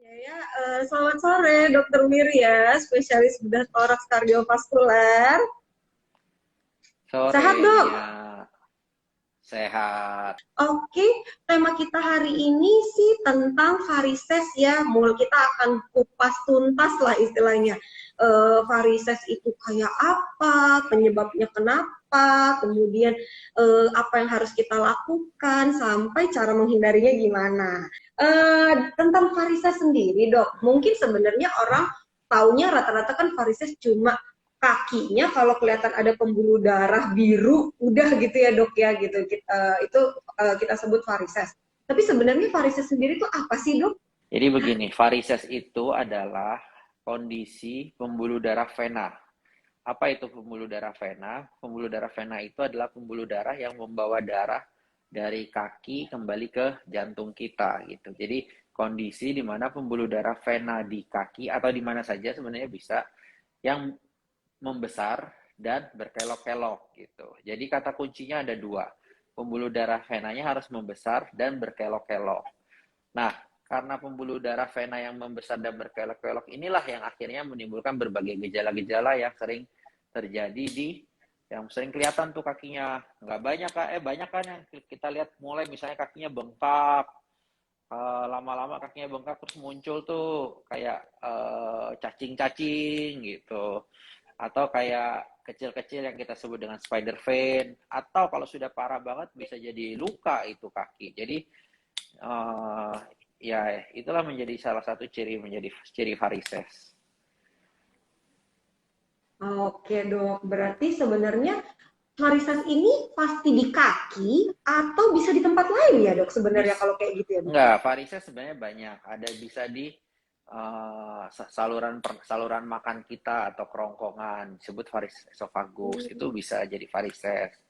Ya, selamat sore Dokter Miri ya, spesialis bedah toraks kardiovaskuler. Sore Sehat dok? Nia, sehat. Oke, tema kita hari ini sih tentang varises ya. Kita akan kupas tuntas lah istilahnya. Varises itu kayak apa, penyebabnya kenapa, kemudian apa yang harus kita lakukan, sampai cara menghindarinya gimana. Tentang varises sendiri dok, mungkin sebenarnya orang taunya rata-rata kan varises cuma kakinya kalau kelihatan ada pembuluh darah biru udah gitu ya dok ya gitu kita sebut varises. Tapi sebenarnya varises sendiri itu apa sih dok? Jadi begini, varises itu adalah kondisi pembuluh darah vena. Apa itu pembuluh darah vena? Pembuluh darah vena itu adalah pembuluh darah yang membawa darah dari kaki kembali ke jantung kita gitu. Jadi kondisi di mana pembuluh darah vena di kaki atau di mana saja sebenarnya bisa yang membesar dan berkelok-kelok gitu. Jadi kata kuncinya ada dua. Pembuluh darah venanya harus membesar dan berkelok-kelok. Nah, karena pembuluh darah vena yang membesar dan berkelok-kelok inilah yang akhirnya menimbulkan berbagai gejala-gejala yang sering terjadi yang sering kelihatan tuh kakinya. Nggak banyak kan, banyak kan yang kita lihat mulai misalnya kakinya bengkak, lama-lama kakinya bengkak terus muncul tuh kayak cacing-cacing gitu, atau kayak kecil-kecil yang kita sebut dengan spider vein, atau kalau sudah parah banget bisa jadi luka itu kaki. Jadi uh, ya itulah menjadi salah satu ciri varises. Oke dok, berarti sebenarnya varises ini pasti di kaki atau bisa di tempat lain ya dok sebenarnya Bis kalau kayak gitu ya dok? Enggak, varises sebenarnya banyak. Ada bisa di saluran makan kita atau kerongkongan, disebut varises esofagus, itu Hmm. bisa jadi varises.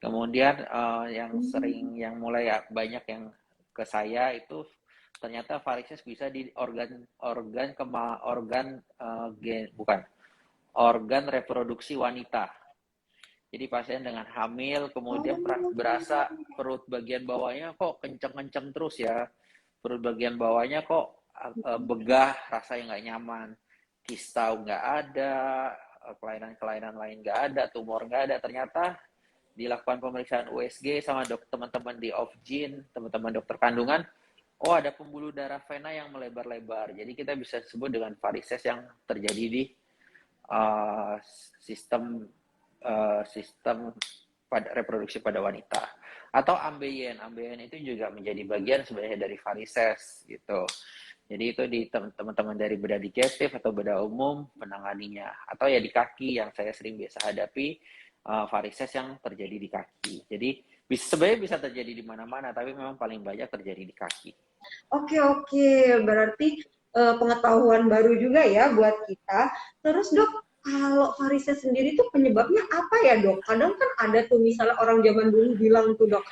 Kemudian yang sering, Hmm. yang mulai ya, banyak yang ke saya itu ternyata varises bisa di bukan organ reproduksi wanita. Jadi pasien dengan hamil kemudian berasa perut bagian bawahnya kok kenceng-kenceng terus ya. Perut bagian bawahnya kok begah, rasanya nggak nyaman. Kista nggak ada, kelainan-kelainan lain nggak ada, tumor nggak ada. Ternyata dilakukan pemeriksaan USG sama teman-teman di OFGYN, teman-teman dokter kandungan, oh ada pembuluh darah vena yang melebar-lebar. Jadi kita bisa sebut dengan varises yang terjadi di uh, sistem sistem pada reproduksi pada wanita. Atau ambeien itu juga menjadi bagian sebenarnya dari varises gitu. Jadi itu di teman-teman dari bedah digestif atau bedah umum menanganinya. Atau ya di kaki yang saya sering biasa hadapi, varises yang terjadi di kaki. Jadi sebenarnya bisa terjadi di mana-mana, tapi memang paling banyak terjadi di kaki. Oke, oke, berarti pengetahuan baru juga ya buat kita. Terus dok, kalau varises sendiri tuh penyebabnya apa ya dok? Kadang kan ada tuh misalnya orang zaman dulu bilang tuh dok,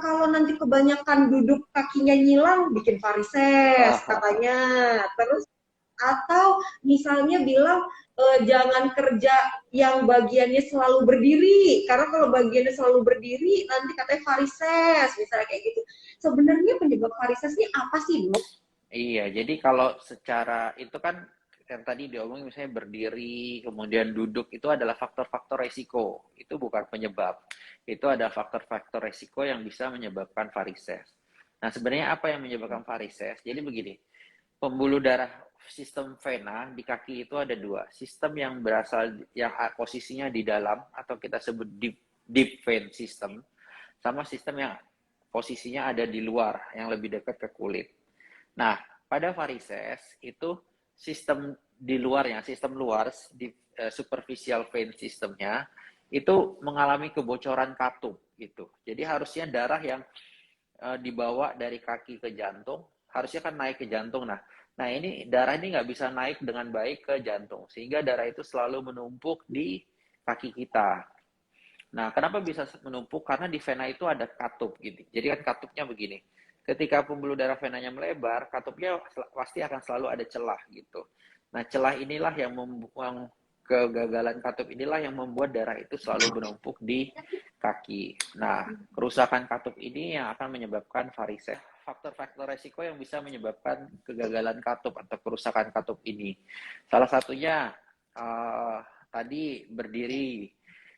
kalau nanti kebanyakan duduk kakinya nyilang bikin varises katanya. Terus atau misalnya bilang jangan kerja yang bagiannya selalu berdiri karena kalau bagiannya selalu berdiri nanti katanya varises misalnya kayak gitu. Sebenarnya penyebab varises ini apa sih dok? Iya, jadi kalau secara itu kan yang tadi diomongin misalnya berdiri, kemudian duduk itu adalah faktor-faktor resiko. Itu bukan penyebab. Itu ada faktor-faktor resiko yang bisa menyebabkan varises. Nah, sebenarnya apa yang menyebabkan varises? Jadi begini, pembuluh darah sistem vena di kaki itu ada dua. Sistem yang berasal yang posisinya di dalam atau kita sebut deep vein system, sama sistem yang posisinya ada di luar yang lebih dekat ke kulit. Nah, pada varises itu sistem di luarnya, sistem luar di superficial vein sistemnya itu mengalami kebocoran katup gitu. Jadi harusnya darah yang dibawa dari kaki ke jantung harusnya kan naik ke jantung. Nah ini darah ini nggak bisa naik dengan baik ke jantung sehingga darah itu selalu menumpuk di kaki kita. Nah, kenapa bisa menumpuk? Karena di vena itu ada katup gitu. Jadi kan katupnya begini. Ketika pembuluh darah venanya melebar, katupnya pasti akan selalu ada celah gitu. Nah, celah inilah yang membuang kegagalan katup inilah yang membuat darah itu selalu menumpuk di kaki. Nah, kerusakan katup ini yang akan menyebabkan varises. faktor-faktor resiko yang bisa menyebabkan kegagalan katup atau kerusakan katup ini. Salah satunya tadi berdiri.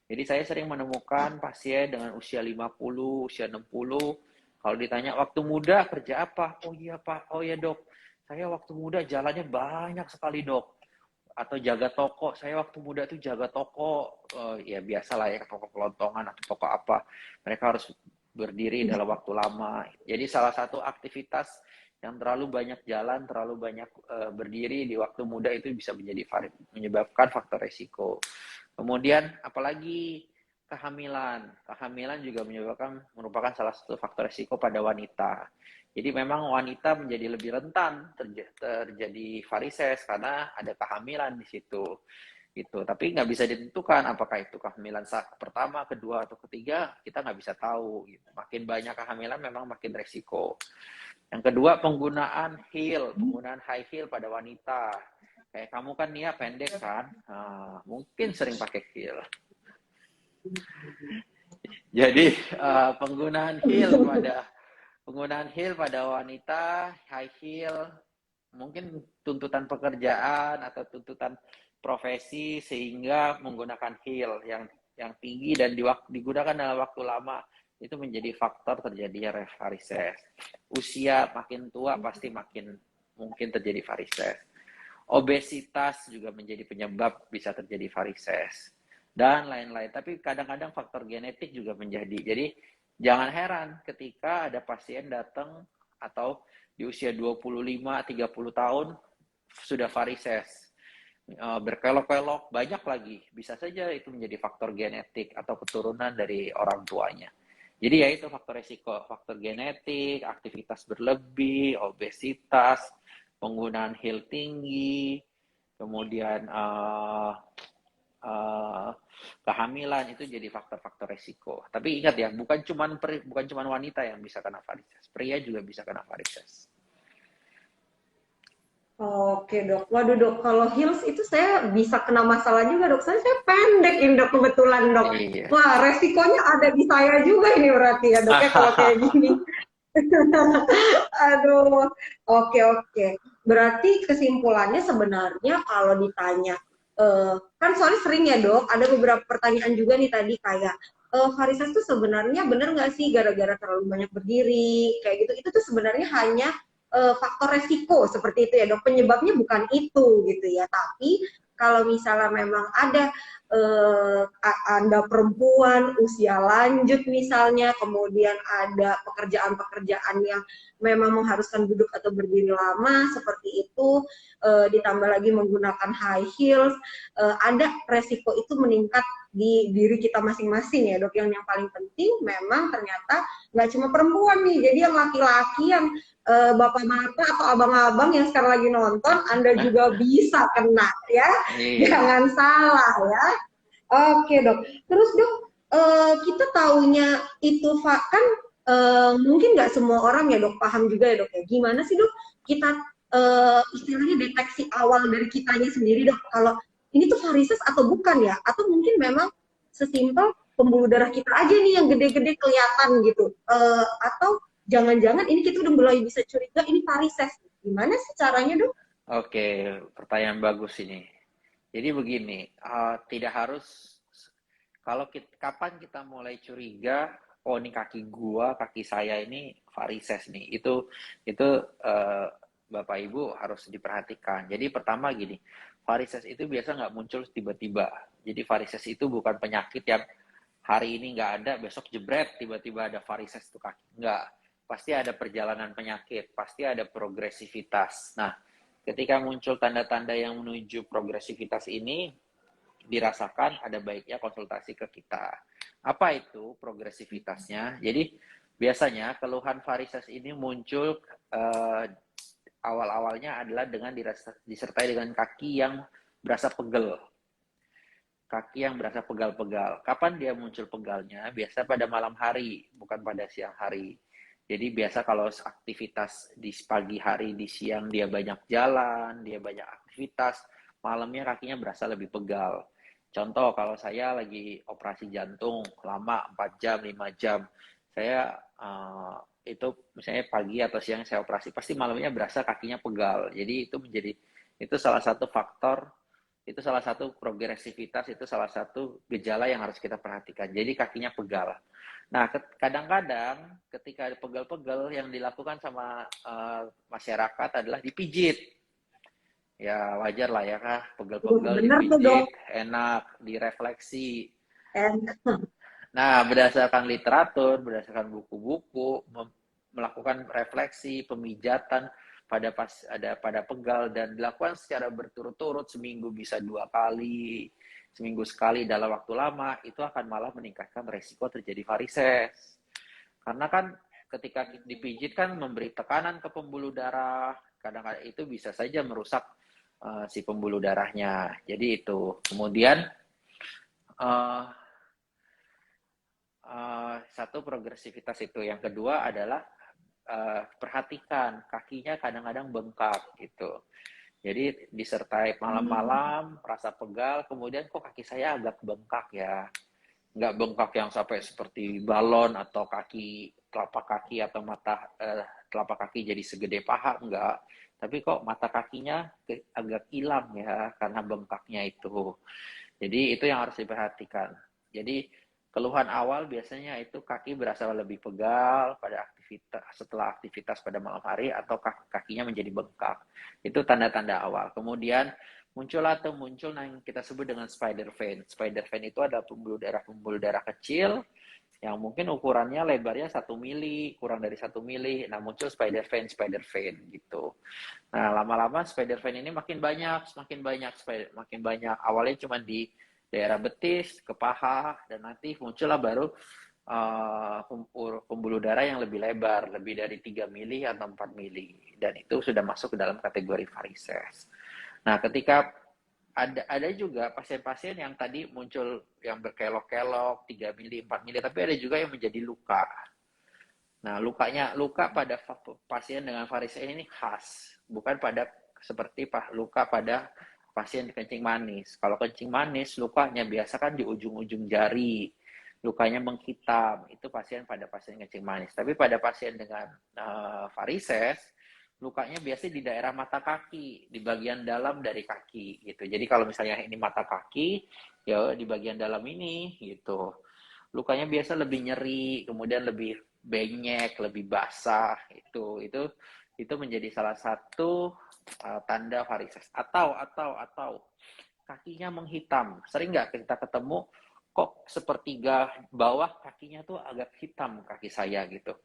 Jadi saya sering menemukan pasien dengan usia 50, usia 60, kalau ditanya waktu muda kerja apa? Oh iya Pak, oh iya Dok. Saya waktu muda jalannya banyak sekali Dok. Atau jaga toko, saya waktu muda tuh jaga toko, ya biasalah ya, toko kelontongan atau toko apa. Mereka harus berdiri dalam waktu lama. Jadi salah satu aktivitas yang terlalu banyak jalan, terlalu banyak berdiri di waktu muda itu bisa menyebabkan faktor resiko. Kemudian apalagi kehamilan. Kehamilan juga merupakan salah satu faktor resiko pada wanita. Jadi memang wanita menjadi lebih rentan terjadi varises karena ada kehamilan di situ. Gitu. Tapi nggak bisa ditentukan apakah itu kehamilan pertama, kedua, atau ketiga, kita nggak bisa tahu. Gitu. Makin banyak kehamilan memang makin resiko. Yang kedua, penggunaan penggunaan high heel pada wanita. Kayak kamu kan Nia pendek kan, mungkin sering pakai heel. Jadi penggunaan heel pada wanita, high heel, mungkin tuntutan pekerjaan atau tuntutan profesi sehingga menggunakan heel yang tinggi dan digunakan dalam waktu lama itu menjadi faktor terjadinya varises. Usia makin tua pasti makin mungkin terjadi varises. Obesitas juga menjadi penyebab bisa terjadi varises dan lain-lain. Tapi kadang-kadang faktor genetik juga menjadi. Jadi jangan heran ketika ada pasien datang atau di usia 25-30 tahun sudah varises, berkelok-kelok, banyak lagi. Bisa saja itu menjadi faktor genetik atau keturunan dari orang tuanya. Jadi ya itu faktor resiko, faktor genetik, aktivitas berlebih, obesitas, penggunaan heel tinggi, kemudian kehamilan itu jadi faktor-faktor resiko. Tapi ingat ya, bukan cuma wanita yang bisa kena varises, pria juga bisa kena varises. Oke dok, waduh dok, kalau heels itu saya bisa kena masalah juga dok. Saya pendek ini dok kebetulan dok. Iya. Wah resikonya ada di saya juga ini berarti ya dok ya kalau kayak gini. Aduh, oke. Berarti kesimpulannya sebenarnya kalau ditanya, kan soalnya sering ya dok, ada beberapa pertanyaan juga nih tadi kayak, varises tuh sebenarnya bener nggak sih gara-gara terlalu banyak berdiri, kayak gitu. Itu tuh sebenarnya hanya faktor resiko seperti itu ya dok, penyebabnya bukan itu gitu ya. Tapi kalau misalnya memang ada Anda perempuan usia lanjut misalnya, kemudian ada pekerjaan-pekerjaan yang memang mengharuskan duduk atau berdiri lama seperti itu, ditambah lagi menggunakan high heels, ada resiko itu meningkat di diri kita masing-masing ya dok. Yang paling penting memang ternyata nggak cuma perempuan nih, jadi yang laki-laki yang bapak-bapak atau abang-abang yang sekarang lagi nonton, Anda juga bisa kena ya. Iya. Jangan salah ya. Oke dok. Terus dok, kita taunya itu kan mungkin nggak semua orang ya dok paham juga ya dok ya. Gimana sih dok kita istilahnya deteksi awal dari kitanya sendiri dok, kalau ini tuh varises atau bukan ya? Atau mungkin memang sesimpel pembuluh darah kita aja nih yang gede-gede kelihatan gitu. Atau jangan-jangan ini kita udah mulai bisa curiga ini varises. Gimana sih caranya dok? Oke, pertanyaan bagus ini. Jadi begini, tidak harus kapan kita mulai curiga, oh ini kaki saya ini varises nih. Itu Bapak Ibu harus diperhatikan. Jadi pertama gini, varises itu biasa nggak muncul tiba-tiba. Jadi varises itu bukan penyakit yang hari ini nggak ada, besok jebret tiba-tiba ada varises tuh kaki. Nggak. Pasti ada perjalanan penyakit, pasti ada progresivitas. Nah, ketika muncul tanda-tanda yang menuju progresivitas ini, dirasakan, ada baiknya konsultasi ke kita. Apa itu progresivitasnya? Jadi biasanya keluhan varises ini muncul awal-awalnya adalah dengan disertai dengan kaki yang berasa pegel. Kaki yang berasa pegal-pegal. Kapan dia muncul pegalnya? Biasa pada malam hari, bukan pada siang hari. Jadi biasa kalau aktivitas di pagi hari, di siang dia banyak jalan, dia banyak aktivitas, malamnya kakinya berasa lebih pegal. Contoh kalau saya lagi operasi jantung lama 4 jam, 5 jam, saya itu misalnya pagi atau siang saya operasi, pasti malamnya berasa kakinya pegal. Jadi itu salah satu faktor, itu salah satu progresivitas, itu salah satu gejala yang harus kita perhatikan. Jadi kakinya pegal. Nah, kadang-kadang ketika ada pegal-pegal, yang dilakukan sama masyarakat adalah dipijit. Ya wajar lah ya kah, pegal-pegal Bener tuh dok. dipijit, enak, direfleksi. And, Nah, berdasarkan literatur, berdasarkan buku-buku, melakukan refleksi, pemijatan pada pegal dan dilakukan secara berturut-turut, seminggu bisa 2 kali, seminggu sekali dalam waktu lama, itu akan malah meningkatkan resiko terjadi varises. Karena kan ketika dipijit kan memberi tekanan ke pembuluh darah, kadang-kadang itu bisa saja merusak si pembuluh darahnya. Jadi itu. Kemudian uh, satu progresivitas itu. Yang kedua adalah perhatikan kakinya kadang-kadang bengkak gitu. Jadi disertai malam-malam rasa pegal, kemudian kok kaki saya agak bengkak ya. Nggak bengkak yang sampai seperti balon atau telapak kaki atau telapak kaki jadi segede paha, enggak. Tapi kok mata kakinya agak hilang ya karena bengkaknya itu. Jadi itu yang harus diperhatikan. Jadi keluhan awal biasanya itu kaki berasa lebih pegal setelah aktivitas pada malam hari atau kakinya menjadi bengkak. Itu tanda-tanda awal. Kemudian muncul yang kita sebut dengan spider vein. Spider vein itu adalah pembuluh darah kecil yang mungkin ukurannya lebarnya 1 mili, kurang dari 1 mili. Nah, muncul spider vein gitu. Nah, lama-lama spider vein ini makin banyak. Awalnya cuma di daerah betis, ke paha, dan nanti muncullah baru pembuluh darah yang lebih lebar, lebih dari 3 mili atau 4 mili. Dan itu sudah masuk ke dalam kategori varises. Nah, ketika ada juga pasien-pasien yang tadi muncul yang berkelok-kelok 3 mili, 4 mili, tapi ada juga yang menjadi luka. Nah, luka pada pasien dengan varises ini khas, bukan pada seperti luka pada pasien kencing manis. Kalau kencing manis, lukanya biasa kan di ujung-ujung jari, lukanya menghitam, itu pasien kencing manis. Tapi pada pasien dengan varises, lukanya biasanya di daerah mata kaki, di bagian dalam dari kaki gitu. Jadi kalau misalnya ini mata kaki, ya di bagian dalam ini gitu. Lukanya biasa lebih nyeri, kemudian lebih benyek, lebih basah, itu menjadi salah satu tanda varises. Atau kakinya menghitam. Sering nggak kita ketemu kok sepertiga bawah kakinya tuh agak hitam kaki saya gitu.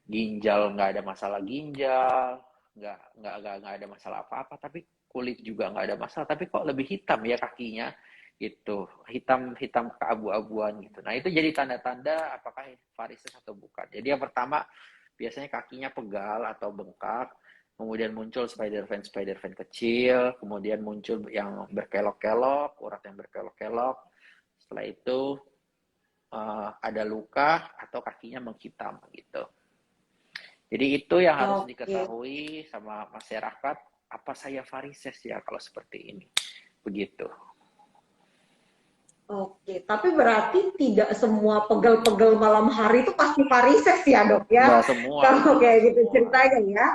Ginjal nggak ada masalah ginjal, nggak ada masalah apa-apa, tapi kulit juga nggak ada masalah, tapi kok lebih hitam ya kakinya gitu, hitam keabu-abuan gitu. Nah itu jadi tanda-tanda apakah varises atau bukan. Jadi yang pertama biasanya kakinya pegal atau bengkak, kemudian muncul spider vein kecil, kemudian muncul yang berkelok-kelok, urat yang berkelok-kelok. Setelah itu ada luka atau kakinya menghitam gitu. Jadi itu yang harus diketahui sama masyarakat, apa saya varises ya kalau seperti ini. Begitu. Oke, tapi berarti tidak semua pegel-pegel malam hari itu pasti varises ya dok ya? Nggak semua. Kalau kayak gitu ceritanya ya.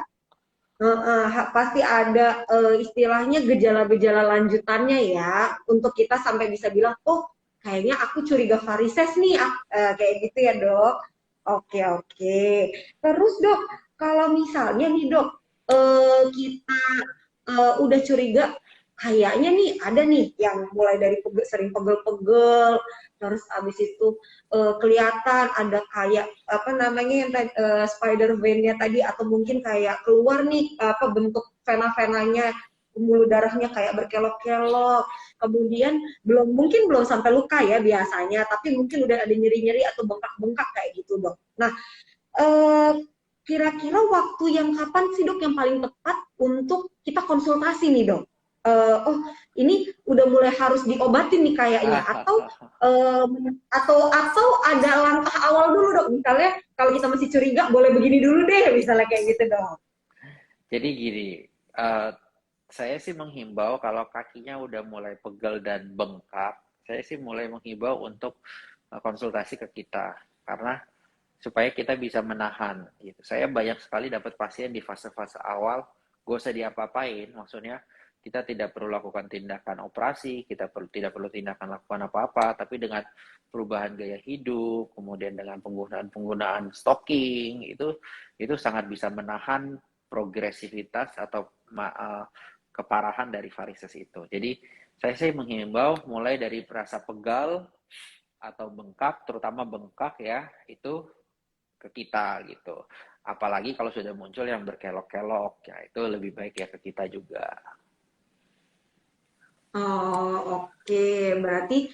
Pasti ada istilahnya gejala-gejala lanjutannya ya untuk kita sampai bisa bilang oh kayaknya aku curiga varises nih kayak gitu ya dok. Oke. Terus dok kalau misalnya nih dok kita udah curiga kayaknya nih ada nih yang mulai dari sering pegel-pegel terus abis itu kelihatan ada kayak apa namanya yang spider vein-nya tadi atau mungkin kayak keluar nih apa bentuk vena-venanya pembuluh darahnya kayak berkelok-kelok kemudian belum sampai luka ya biasanya tapi mungkin udah ada nyeri-nyeri atau bengkak-bengkak kayak gitu dok. Nah kira-kira waktu yang kapan sih dok yang paling tepat untuk kita konsultasi nih dok? Oh ini udah mulai harus diobatin nih kayaknya atau ada langkah awal dulu dok misalnya kalau kita masih curiga boleh begini dulu deh misalnya kayak gitu dok. Jadi gini, saya sih menghimbau kalau kakinya udah mulai pegel dan bengkak, saya sih mulai menghimbau untuk konsultasi ke kita karena supaya kita bisa menahan gitu. Saya banyak sekali dapat pasien di fase-fase awal, gak usah diapa-apain, maksudnya kita tidak perlu lakukan tindakan operasi, tidak perlu tindakan lakukan apa-apa, tapi dengan perubahan gaya hidup, kemudian dengan penggunaan stocking, itu sangat bisa menahan progresivitas atau keparahan dari varises itu. Jadi saya sih menghimbau mulai dari rasa pegal atau bengkak, terutama bengkak ya, itu ke kita gitu. Apalagi kalau sudah muncul yang berkelok-kelok, ya itu lebih baik ya ke kita juga. Oh, oke. Berarti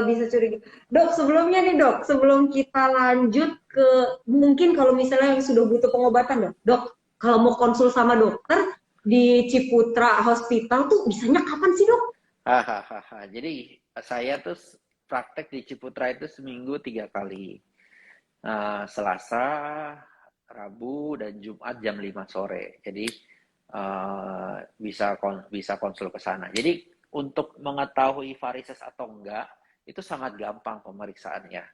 bisa curiga. Dok, sebelumnya nih dok, sebelum kita lanjut ke mungkin kalau misalnya yang sudah butuh pengobatan dok, dok kalau mau konsul sama dokter di Ciputra Hospital tuh bisanya kapan sih dok? Hahaha. Jadi saya tuh praktek di Ciputra itu seminggu 3 kali. Selasa, Rabu, dan Jumat jam 5 sore. Jadi bisa konsul ke sana. Jadi untuk mengetahui varises atau enggak, itu sangat gampang pemeriksaannya.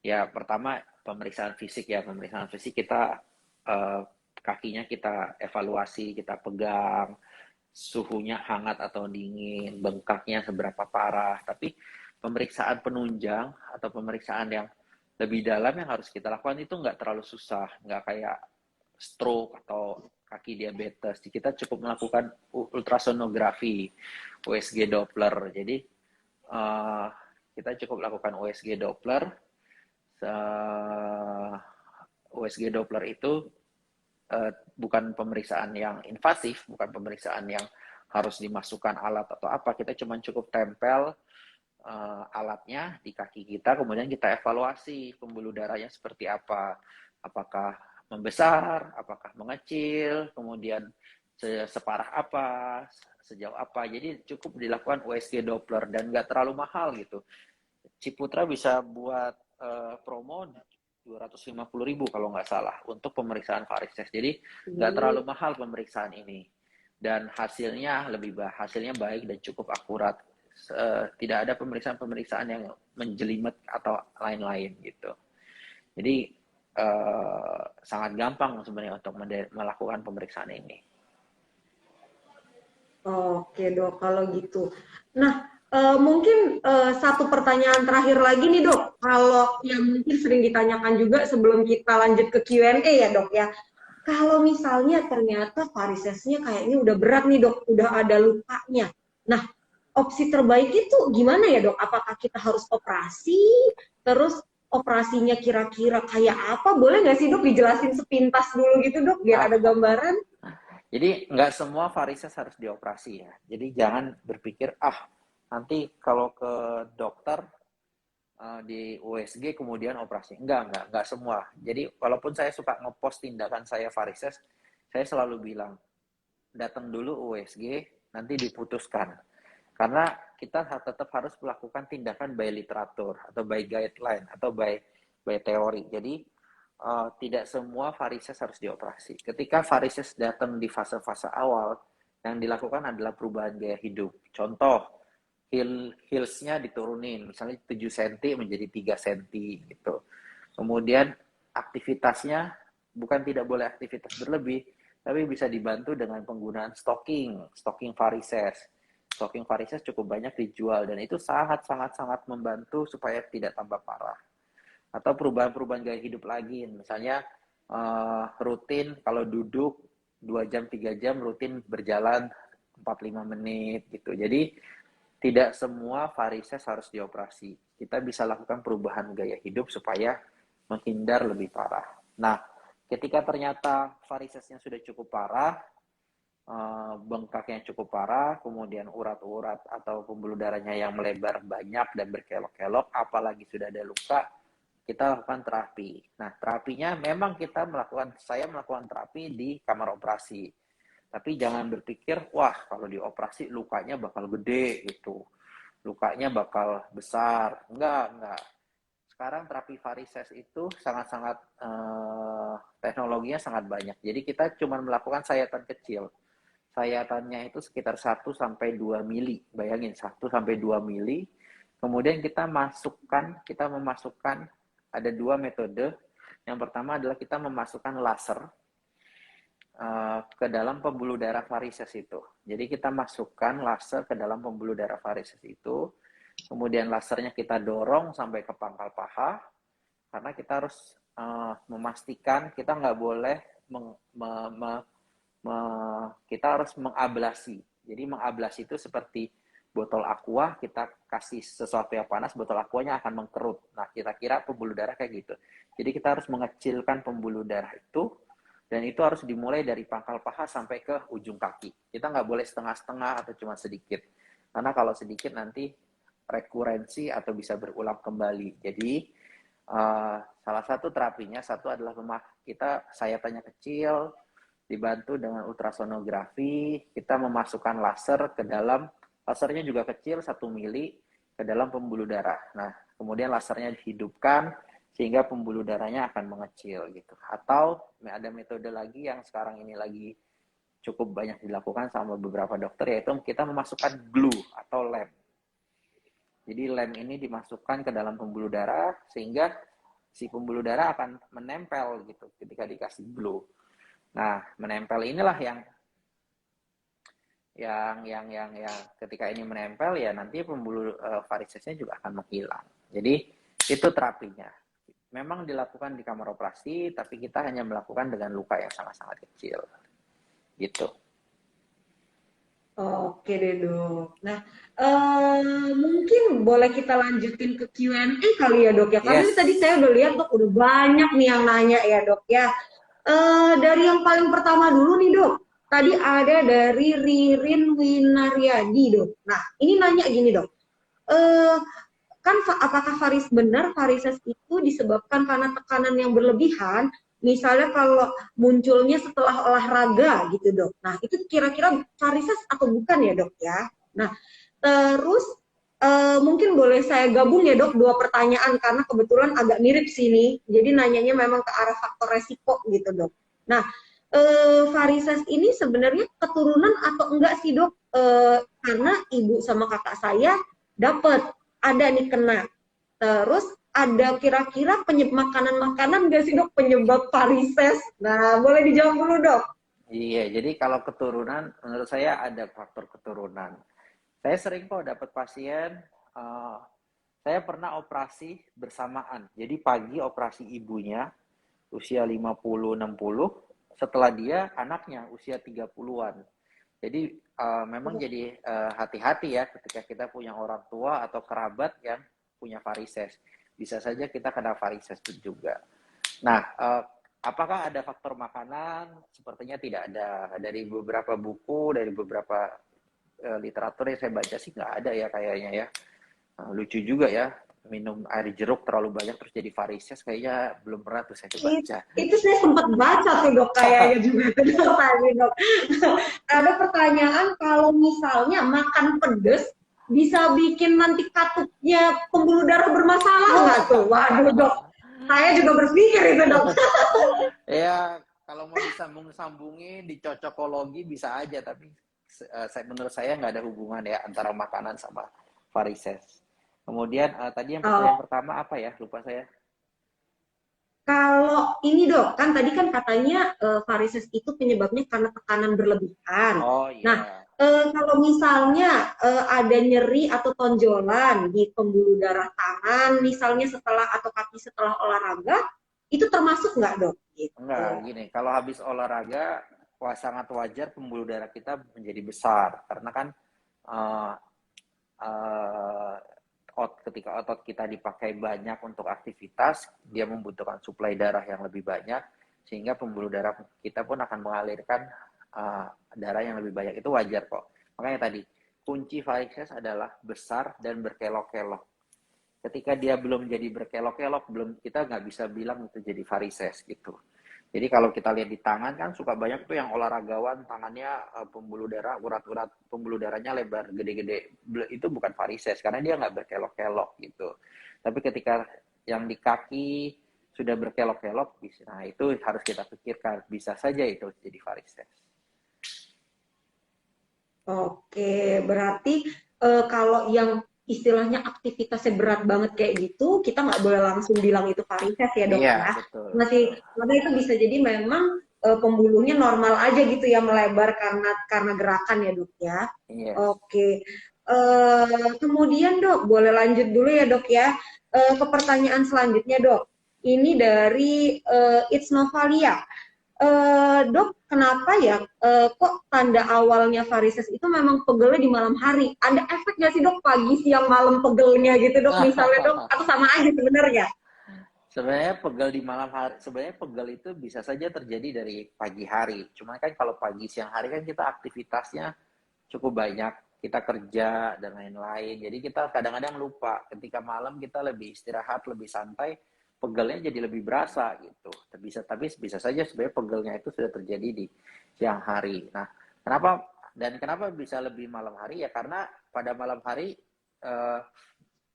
Ya pertama pemeriksaan fisik ya, pemeriksaan fisik kita kakinya kita evaluasi, kita pegang, suhunya hangat atau dingin, bengkaknya seberapa parah. Tapi pemeriksaan penunjang atau pemeriksaan yang lebih dalam yang harus kita lakukan itu nggak terlalu susah, nggak kayak stroke atau kaki diabetes. Kita cukup melakukan ultrasonografi, USG Doppler. Jadi kita cukup lakukan USG Doppler. USG Doppler itu bukan pemeriksaan yang invasif, bukan pemeriksaan yang harus dimasukkan alat atau apa. Kita cuma cukup tempel alatnya di kaki kita, kemudian kita evaluasi pembuluh darahnya seperti apa. Apakah membesar, apakah mengecil, kemudian separah apa, sejauh apa. Jadi cukup dilakukan USG Doppler dan nggak terlalu mahal gitu. Ciputra bisa buat promo 250.000 kalau nggak salah untuk pemeriksaan varises. Jadi nggak terlalu mahal pemeriksaan ini dan hasilnya baik dan cukup akurat. Tidak ada pemeriksaan yang menjelimet atau lain-lain gitu. Jadi sangat gampang sebenarnya untuk melakukan pemeriksaan ini. Oke dok, kalau gitu. Nah, mungkin satu pertanyaan terakhir lagi nih dok. Kalau yang mungkin sering ditanyakan juga sebelum kita lanjut ke Q&A ya dok ya. Kalau misalnya ternyata varisesnya kayaknya udah berat nih dok, udah ada lukanya. Nah, opsi terbaik itu gimana ya dok? Apakah kita harus operasi? Terus operasinya kira-kira kayak apa? Boleh nggak sih dok dijelasin sepintas dulu gitu dok, biar ada gambaran? Jadi nggak semua varises harus dioperasi ya. Jadi jangan berpikir, nanti kalau ke dokter di USG kemudian operasi. Enggak semua. Jadi walaupun saya suka ngepost tindakan saya varises, saya selalu bilang, datang dulu USG, nanti diputuskan. Karena kita tetap harus melakukan tindakan by literatur, atau by guideline, atau by teori. Jadi tidak semua varises harus dioperasi. Ketika varises datang di fase-fase awal, yang dilakukan adalah perubahan gaya hidup. Contoh, heelsnya diturunin, misalnya 7 cm menjadi 3 cm gitu. Kemudian aktivitasnya bukan tidak boleh aktivitas berlebih, tapi bisa dibantu dengan penggunaan stocking varises. Stocking varises cukup banyak dijual dan itu sangat membantu supaya tidak tambah parah. Atau perubahan-perubahan gaya hidup lagi, misalnya rutin kalau duduk 2 jam 3 jam rutin berjalan 45 menit gitu. Jadi tidak semua varises harus dioperasi. Kita bisa lakukan perubahan gaya hidup supaya menghindar lebih parah. Nah, ketika ternyata varisesnya sudah cukup parah, bengkaknya cukup parah, kemudian urat-urat atau pembuluh darahnya yang melebar banyak dan berkelok-kelok, apalagi sudah ada luka, kita lakukan terapi. Nah, terapinya memang saya melakukan terapi di kamar operasi. Tapi jangan berpikir, wah kalau dioperasi lukanya bakal gede gitu. Lukanya bakal besar. Enggak. Sekarang terapi varises itu sangat-sangat teknologinya sangat banyak. Jadi kita cuma melakukan sayatan kecil. Sayatannya itu sekitar 1-2 mili. Bayangin 1-2 mili. Kemudian kita memasukkan ada 2 metode. Yang pertama adalah kita memasukkan laser ke dalam pembuluh darah varises itu. Jadi kita masukkan laser ke dalam pembuluh darah varises itu, kemudian lasernya kita dorong sampai ke pangkal paha, karena kita harus memastikan kita nggak boleh kita harus mengablasi. Jadi mengablasi itu seperti botol aqua, kita kasih sesuatu yang panas, botol aquanya akan mengkerut. Nah, kita kira pembuluh darah kayak gitu. Jadi kita harus mengecilkan pembuluh darah itu, dan itu harus dimulai dari pangkal paha sampai ke ujung kaki. Kita nggak boleh setengah-setengah atau cuma sedikit. Karena kalau sedikit nanti rekurensi atau bisa berulang kembali. Jadi salah satu terapinya, satu adalah kita sayatannya kecil, dibantu dengan ultrasonografi, kita memasukkan laser ke dalam, lasernya juga kecil 1 mili ke dalam pembuluh darah. Nah, kemudian lasernya dihidupkan sehingga pembuluh darahnya akan mengecil gitu. Atau ada metode lagi yang sekarang ini lagi cukup banyak dilakukan sama beberapa dokter, yaitu kita memasukkan glue atau lem. Jadi lem ini dimasukkan ke dalam pembuluh darah sehingga si pembuluh darah akan menempel gitu ketika dikasih glue. Nah, menempel inilah yang ketika ini menempel ya nanti pembuluh varisesnya juga akan menghilang. Jadi itu terapinya. Memang dilakukan di kamar operasi, tapi kita hanya melakukan dengan luka yang sangat-sangat kecil. Gitu. Oke deh dok. Nah, mungkin boleh kita lanjutin ke Q&A kali ya dok ya. Karena ini tadi Yes. saya udah lihat dok, udah banyak nih yang nanya ya dok ya. Dari yang paling pertama dulu nih dok. Tadi ada dari Ririn Winaryadi dok. Nah, ini nanya gini dok. Eh, kan apakah benar varises itu disebabkan karena tekanan yang berlebihan, misalnya kalau munculnya setelah olahraga gitu dok. Nah itu kira-kira varises atau bukan ya dok ya. Nah terus mungkin boleh saya gabung ya dok dua pertanyaan karena kebetulan agak mirip sini. Jadi nanyanya memang ke arah faktor resiko gitu dok. Nah varises ini sebenarnya keturunan atau enggak sih dok? Karena ibu sama kakak saya dapat ada nih kena. Terus ada kira-kira makanan-makanan nggak sih dok penyebab varises? Nah, boleh dijawab dulu dok. Iya, jadi kalau keturunan, menurut saya ada faktor keturunan. Saya sering kok dapat pasien, uh, saya pernah operasi bersamaan. Jadi pagi operasi ibunya, usia 50-60, setelah dia anaknya usia 30-an. Jadi memang jadi hati-hati ya ketika kita punya orang tua atau kerabat yang punya varises. Bisa saja kita kena varises juga. Nah, apakah ada faktor makanan? Sepertinya tidak ada. Dari beberapa buku, dari beberapa literatur yang saya baca sih nggak ada ya kayaknya ya. Lucu juga ya, minum air jeruk terlalu banyak terus jadi varises, kayaknya belum pernah tuh saya baca. Itu saya sempat baca tuh dok kayaknya juga tuh dok tadi dok. Ada pertanyaan kalau misalnya makan pedes bisa bikin nanti katupnya pembuluh darah bermasalah nggak tuh? Waduh dok, saya juga berpikir itu dok. Ya, kalau mau disambung-sambungin di cocokologi bisa aja, tapi menurut saya nggak ada hubungan ya antara makanan sama varises. Kemudian tadi yang pertanyaan pertama apa ya? Lupa saya. Kalau ini dok, kan tadi kan katanya varises itu penyebabnya karena tekanan berlebihan. Oh Nah, iya. kalau misalnya ada nyeri atau tonjolan di pembuluh darah tangan, misalnya setelah atau kaki setelah olahraga, itu termasuk nggak dok? Enggak, Gitu. gini, kalau habis olahraga, sangat wajar pembuluh darah kita menjadi besar. Karena kan uh, uh, ketika otot kita dipakai banyak untuk aktivitas, dia membutuhkan suplai darah yang lebih banyak, sehingga pembuluh darah kita pun akan mengalirkan darah yang lebih banyak. Itu wajar kok. Makanya tadi, kunci varises adalah besar dan berkelok-kelok. Ketika dia belum jadi berkelok-kelok, kita nggak bisa bilang itu jadi varises gitu. Jadi kalau kita lihat di tangan kan suka banyak tuh yang olahragawan tangannya pembuluh darah, urat-urat pembuluh darahnya lebar gede-gede. Itu bukan varises karena dia nggak berkelok-kelok gitu. Tapi ketika yang di kaki sudah berkelok-kelok, nah itu harus kita pikirkan, bisa saja itu jadi varises. Oke, berarti kalau yang istilahnya aktivitasnya berat banget kayak gitu, kita nggak boleh langsung bilang itu varises ya dok Iya, ya. betul, betul. Masih, karena itu bisa jadi memang pembuluhnya normal aja gitu ya, melebar karena gerakan ya dok ya. Yes. Oke. Kemudian dok, boleh lanjut dulu ya dok ya. Ke pertanyaan selanjutnya dok. Ini dari It's Novalia. Dok, kenapa ya kok tanda awalnya varises itu memang pegelnya di malam hari? Ada efek nggak sih dok pagi, siang, malam pegelnya gitu dok misalnya dok? Atau sama aja sebenarnya? Sebenarnya pegel di malam hari, sebenarnya pegel itu bisa saja terjadi dari pagi hari. Cuma kan kalau pagi siang hari kan kita aktivitasnya cukup banyak, kita kerja dan lain-lain. Jadi kita kadang-kadang lupa ketika malam kita lebih istirahat, lebih santai, pegelnya jadi lebih berasa gitu. Tapi bisa saja sebenarnya pegelnya itu sudah terjadi di siang hari. Nah, kenapa bisa lebih malam hari ya karena pada malam hari eh,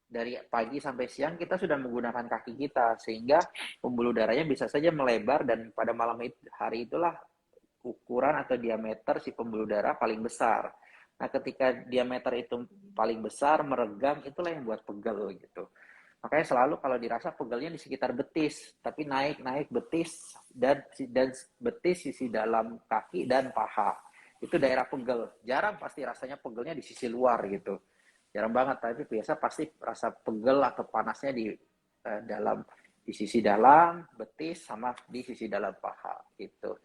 dari pagi sampai siang kita sudah menggunakan kaki kita sehingga pembuluh darahnya bisa saja melebar dan pada malam hari itulah ukuran atau diameter si pembuluh darah paling besar. Nah, ketika diameter itu paling besar, meregang, itulah yang buat pegel gitu. Makanya selalu kalau dirasa pegelnya di sekitar betis, tapi naik-naik betis dan betis sisi dalam kaki dan paha. Itu daerah pegel. Jarang pasti rasanya pegelnya di sisi luar gitu. Jarang banget, tapi biasa pasti rasa pegel atau panasnya di sisi dalam betis sama di sisi dalam paha gitu.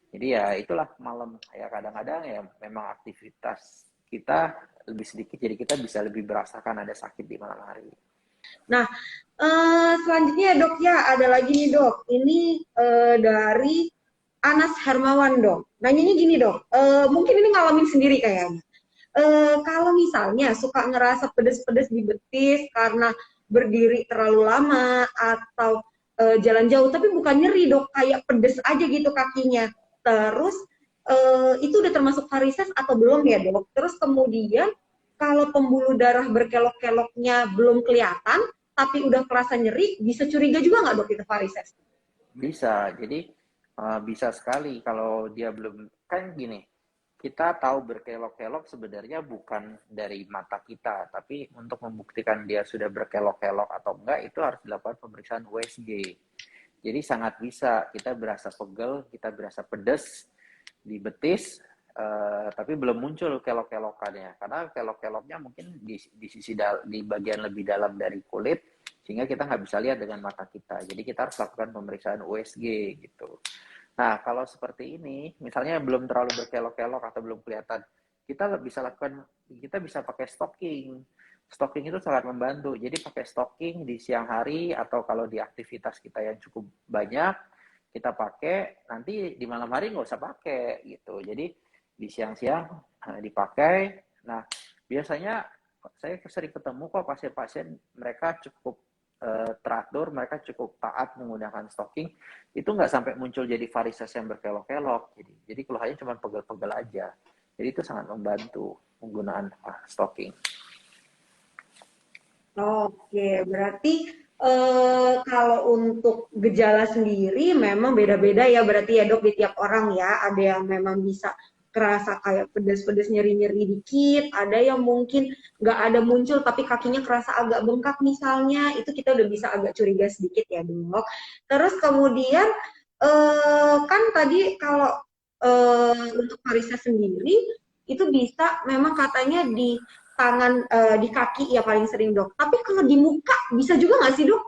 Jadi ya itulah malam ya kadang-kadang ya memang aktivitas kita lebih sedikit jadi kita bisa lebih merasakan ada sakit di malam hari. Nah, selanjutnya dok ya ada lagi nih dok. Ini dari Anas Hermawan dok. Nanyanya gini dok, mungkin ini ngalamin sendiri kayaknya. Kalau misalnya suka ngerasa pedes-pedes di betis karena berdiri terlalu lama atau jalan jauh, tapi bukan nyeri dok, kayak pedes aja gitu kakinya. Terus itu udah termasuk varises atau belum ya dok? Terus kemudian kalau pembuluh darah berkelok-keloknya belum kelihatan, tapi udah kerasa nyeri, bisa curiga juga nggak dok itu varises? Bisa, jadi bisa sekali kalau dia belum kan gini. Kita tahu berkelok-kelok sebenarnya bukan dari mata kita, tapi untuk membuktikan dia sudah berkelok-kelok atau enggak itu harus dilakukan pemeriksaan USG. Jadi sangat bisa kita berasa pegel, kita berasa pedes di betis, tapi belum muncul kelok-kelokannya. Karena kelok-keloknya mungkin di bagian lebih dalam dari kulit, sehingga kita nggak bisa lihat dengan mata kita. Jadi kita harus lakukan pemeriksaan USG gitu. Nah, kalau seperti ini, misalnya belum terlalu berkelok-kelok atau belum kelihatan, kita bisa pakai stocking. Stocking itu sangat membantu. Jadi pakai stocking di siang hari atau kalau di aktivitas kita yang cukup banyak, kita pakai. Nanti di malam hari nggak usah pakai gitu. Jadi di siang-siang dipakai. Nah, biasanya saya sering ketemu kok pasien-pasien mereka cukup teratur, mereka cukup taat menggunakan stocking, itu nggak sampai muncul jadi varises yang berkelok-kelok. Jadi keluhannya cuma pegel-pegel aja. Jadi itu sangat membantu penggunaan stocking. Oke, berarti kalau untuk gejala sendiri memang beda-beda ya berarti ya dok di tiap orang ya. Ada yang memang bisa kerasa kayak pedes-pedes nyeri-nyeri dikit, ada yang mungkin nggak ada muncul tapi kakinya kerasa agak bengkak misalnya, itu kita udah bisa agak curiga sedikit ya dok. Terus kemudian kan tadi kalau untuk varises sendiri itu bisa memang katanya di tangan di kaki ya paling sering dok. Tapi kalau di muka bisa juga nggak sih dok?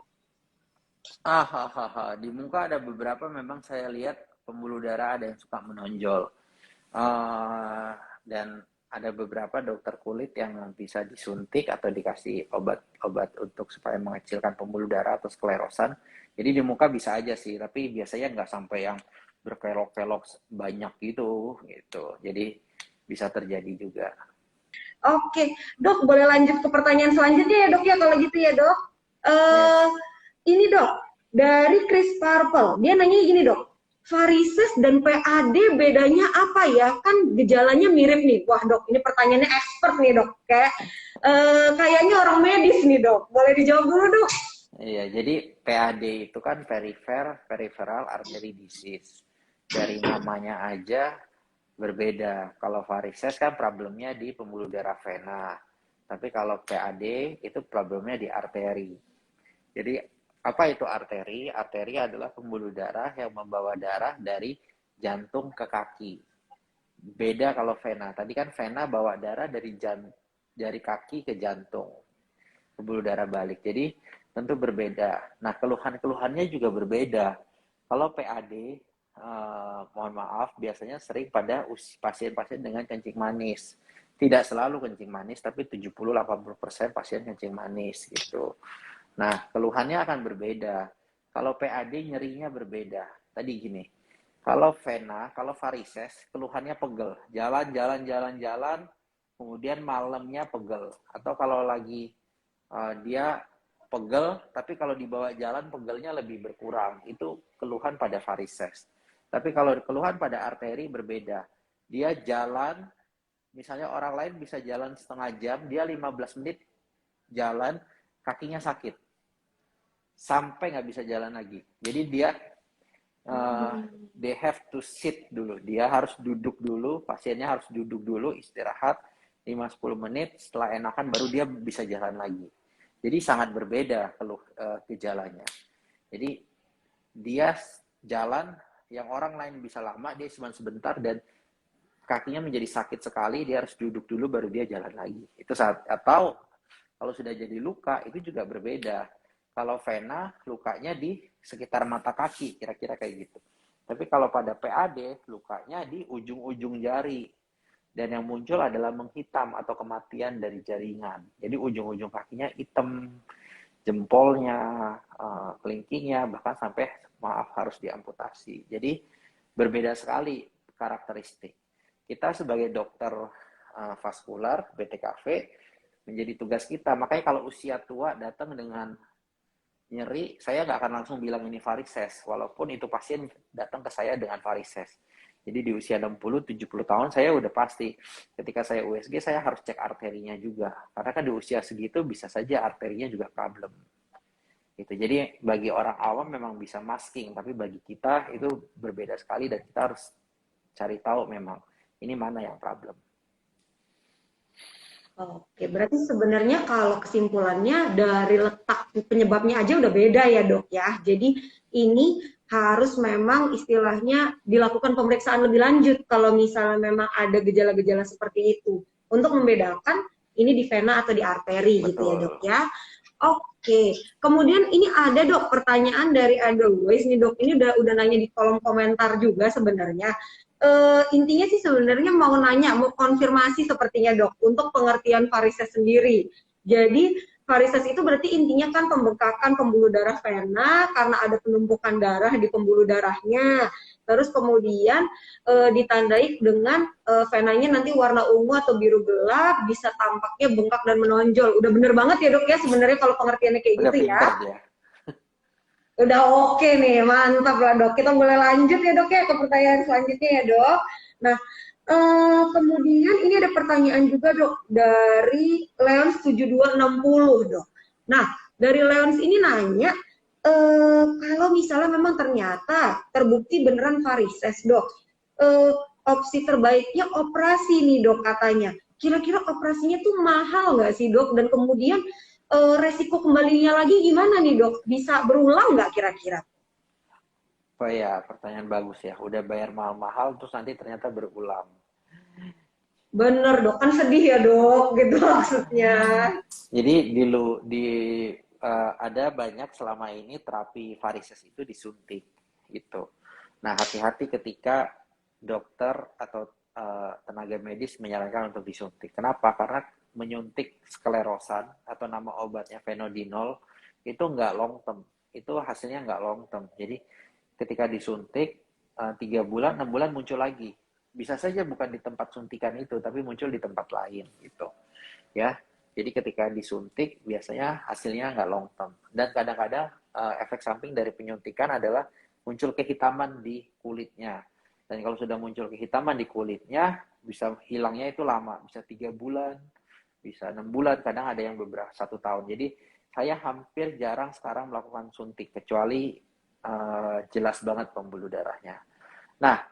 Di muka ada beberapa memang saya lihat pembuluh darah ada yang suka menonjol. Uh, dan ada beberapa dokter kulit yang bisa disuntik atau dikasih obat-obat untuk supaya mengecilkan pembuluh darah atau sklerosan. Jadi di muka bisa aja sih, tapi biasanya nggak sampai yang berkelok-kelok banyak gitu. Jadi bisa terjadi juga. Oke, dok boleh lanjut ke pertanyaan selanjutnya ya dok ya kalau gitu ya dok. Yes. Eh ini dok dari Chris Purple, dia nanya gini dok, varises dan PAD bedanya apa ya? Kan gejalanya mirip nih. Wah dok, ini pertanyaannya expert nih dok. Kayaknya orang medis nih dok. Boleh dijawab dulu dok? Iya, jadi PAD itu kan peripheral artery disease. Dari namanya aja berbeda. Kalau varises kan problemnya di pembuluh darah vena. Tapi kalau PAD itu problemnya di arteri. Jadi apa itu arteri? Arteri adalah pembuluh darah yang membawa darah dari jantung ke kaki. Beda kalau vena. Tadi kan vena bawa darah dari kaki ke jantung, pembuluh darah balik. Jadi tentu berbeda. Nah, keluhan-keluhannya juga berbeda. Kalau PAD, mohon maaf, biasanya sering pada pasien-pasien dengan kencing manis. Tidak selalu kencing manis, tapi 70-80% pasien kencing manis gitu. Nah, keluhannya akan berbeda. Kalau PAD nyerinya berbeda. Tadi gini, kalau vena, kalau varises, keluhannya pegel. Jalan, kemudian malamnya pegel. Atau kalau lagi dia pegel, tapi kalau dibawa jalan pegelnya lebih berkurang. Itu keluhan pada varises. Tapi kalau keluhan pada arteri berbeda. Dia jalan, misalnya orang lain bisa jalan setengah jam, dia 15 menit jalan, kakinya sakit. Sampai nggak bisa jalan lagi. Jadi dia they have to sit dulu. Dia harus duduk dulu, pasiennya harus duduk dulu, istirahat 5-10 menit, setelah enakan baru dia bisa jalan lagi. Jadi sangat berbeda gejalanya. Jadi dia jalan yang orang lain bisa lama, dia cuma sebentar dan kakinya menjadi sakit sekali, dia harus duduk dulu baru dia jalan lagi. Itu atau kalau sudah jadi luka itu juga berbeda. Kalau vena lukanya di sekitar mata kaki, kira-kira kayak gitu. Tapi kalau pada PAD lukanya di ujung-ujung jari. Dan yang muncul adalah menghitam atau kematian dari jaringan. Jadi ujung-ujung kakinya hitam, jempolnya, kelingkingnya, bahkan sampai maaf harus diamputasi. Jadi berbeda sekali karakteristik. Kita sebagai dokter vaskular, BTKV, menjadi tugas kita. Makanya kalau usia tua datang dengan nyeri, saya nggak akan langsung bilang ini varises, walaupun itu pasien datang ke saya dengan varises. Jadi di usia 60-70 tahun saya udah pasti ketika saya USG saya harus cek arterinya juga. Karena kan di usia segitu bisa saja arterinya juga problem. Gitu. Jadi bagi orang awam memang bisa masking, tapi bagi kita itu berbeda sekali dan kita harus cari tahu memang ini mana yang problem. Oke, berarti sebenarnya kalau kesimpulannya dari letak penyebabnya aja udah beda ya dok ya. Jadi ini harus memang istilahnya dilakukan pemeriksaan lebih lanjut kalau misalnya memang ada gejala-gejala seperti itu. Untuk membedakan ini di vena atau di arteri. Betul. Gitu ya dok ya. Oke, kemudian ini ada dok pertanyaan dari Edelweiss nih dok. Ini udah nanya di kolom komentar juga sebenarnya. Intinya sih sebenarnya mau nanya, mau konfirmasi sepertinya dok, untuk pengertian varises sendiri. Jadi varises itu berarti intinya kan pembengkakan pembuluh darah vena karena ada penumpukan darah di pembuluh darahnya. Terus kemudian ditandai dengan venanya nanti warna ungu atau biru gelap, bisa tampaknya bengkak dan menonjol. Udah bener banget ya dok ya sebenarnya kalau pengertiannya kayak udah gitu ya. Ya. Udah oke nih, mantap lah dok. Kita boleh lanjut ya dok ya ke pertanyaan selanjutnya ya dok. Nah, kemudian ini ada pertanyaan juga dok dari Leons 7260 dok. Nah, dari Leons ini nanya, kalau misalnya memang ternyata terbukti beneran varises dok, opsi terbaiknya operasi nih dok katanya. Kira-kira operasinya tuh mahal nggak sih dok? Dan kemudian resiko kembalinya lagi gimana nih dok? Bisa berulang nggak kira-kira? Oh ya, pertanyaan bagus ya. Udah bayar mahal-mahal terus nanti ternyata berulang. Bener dok, kan sedih ya dok, gitu maksudnya. Jadi ada banyak selama ini terapi varises itu disuntik gitu. Nah, hati-hati ketika dokter atau tenaga medis menyarankan untuk disuntik. Kenapa? Karena menyuntik sklerosan atau nama obatnya fenodinol itu nggak long term. Itu hasilnya nggak long term. Jadi ketika disuntik 3 bulan, 6 bulan muncul lagi. Bisa saja bukan di tempat suntikan itu, tapi muncul di tempat lain gitu. Ya, jadi ketika disuntik biasanya hasilnya nggak long term. Dan kadang-kadang efek samping dari penyuntikan adalah muncul kehitaman di kulitnya. Dan kalau sudah muncul kehitaman di kulitnya, bisa hilangnya itu lama, bisa 3 bulan, bisa 6 bulan, kadang ada yang beberapa 1 tahun. Jadi saya hampir jarang sekarang melakukan suntik, kecuali jelas banget pembuluh darahnya. Nah,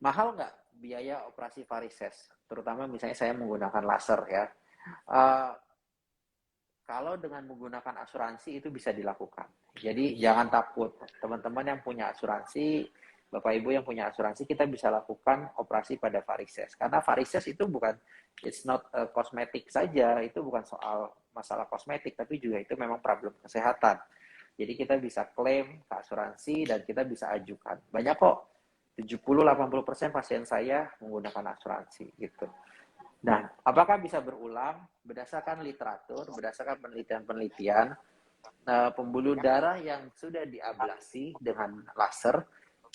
mahal nggak biaya operasi varises? Terutama misalnya saya menggunakan laser ya. Kalau dengan menggunakan asuransi itu bisa dilakukan. Jadi jangan takut, teman-teman yang punya asuransi, Bapak Ibu yang punya asuransi, kita bisa lakukan operasi pada varises. Karena varises itu bukan, it's not a kosmetik saja, itu bukan soal masalah kosmetik, tapi juga itu memang problem kesehatan. Jadi kita bisa klaim ke asuransi dan kita bisa ajukan. Banyak kok, 70-80% pasien saya menggunakan asuransi gitu. Nah, apakah bisa berulang? Berdasarkan literatur, berdasarkan penelitian-penelitian, pembuluh darah yang sudah diablasi dengan laser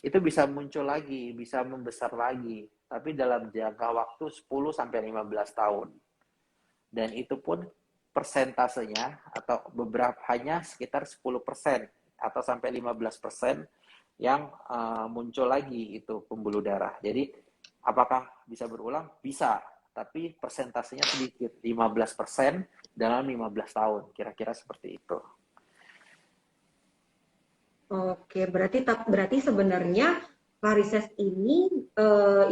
itu bisa muncul lagi, bisa membesar lagi, tapi dalam jangka waktu 10 sampai 15 tahun. Dan itu pun persentasenya atau beberapa hanya sekitar 10% atau sampai 15% yang muncul lagi itu pembuluh darah. Jadi apakah bisa berulang? Bisa, tapi persentasenya sedikit, 15% dalam 15 tahun, kira-kira seperti itu. Oke, berarti sebenarnya varises ini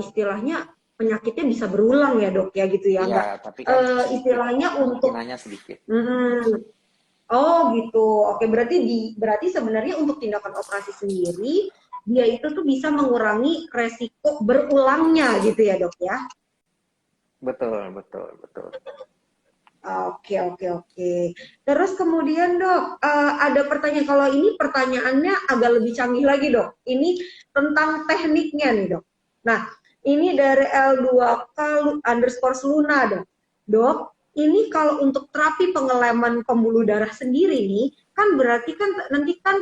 istilahnya penyakitnya bisa berulang ya dok ya gitu ya, Iya, nggak tapi kan sedikit, istilahnya untuk kemungkinannya sedikit. oh gitu. Oke, berarti sebenarnya untuk tindakan operasi sendiri dia itu tuh bisa mengurangi resiko berulangnya gitu ya dok ya. Betul, betul, betul. Oke, oke, oke. Terus kemudian dok, ada pertanyaan, kalau ini pertanyaannya agak lebih canggih lagi dok. Ini tentang tekniknya nih dok. Nah, ini dari L2K underscore Luna dok. Dok, ini kalau untuk terapi pengeleman pembuluh darah sendiri nih, kan berarti kan nanti kan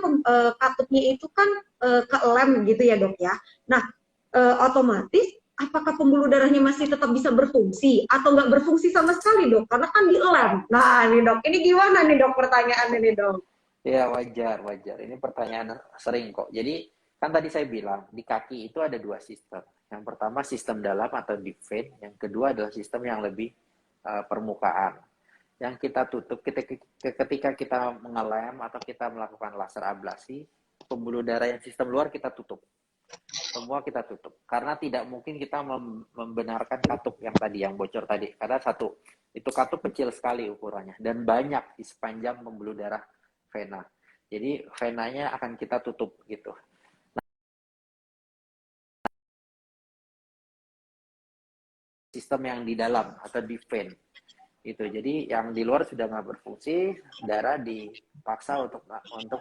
katupnya itu kan kelem gitu ya dok ya. Nah, otomatis apakah pembuluh darahnya masih tetap bisa berfungsi atau nggak berfungsi sama sekali dok? Karena kan dilem. Nah nih dok, ini gimana nih dok pertanyaannya nih dok? Ya, wajar, wajar. Ini pertanyaan sering kok. Jadi, kan tadi saya bilang, di kaki itu ada dua sistem. Yang pertama sistem dalam atau deep vein, yang kedua adalah sistem yang lebih permukaan. Yang kita tutup ketika kita mengelem atau kita melakukan laser ablasi, pembuluh darah yang sistem luar kita tutup. Semua kita tutup. Karena tidak mungkin kita membenarkan katup yang tadi, yang bocor tadi. Karena satu, itu katup kecil sekali ukurannya. Dan banyak di sepanjang pembuluh darah vena. Jadi venanya akan kita tutup gitu. Sistem yang di dalam atau di vein itu. Jadi yang di luar sudah nggak berfungsi, darah dipaksa untuk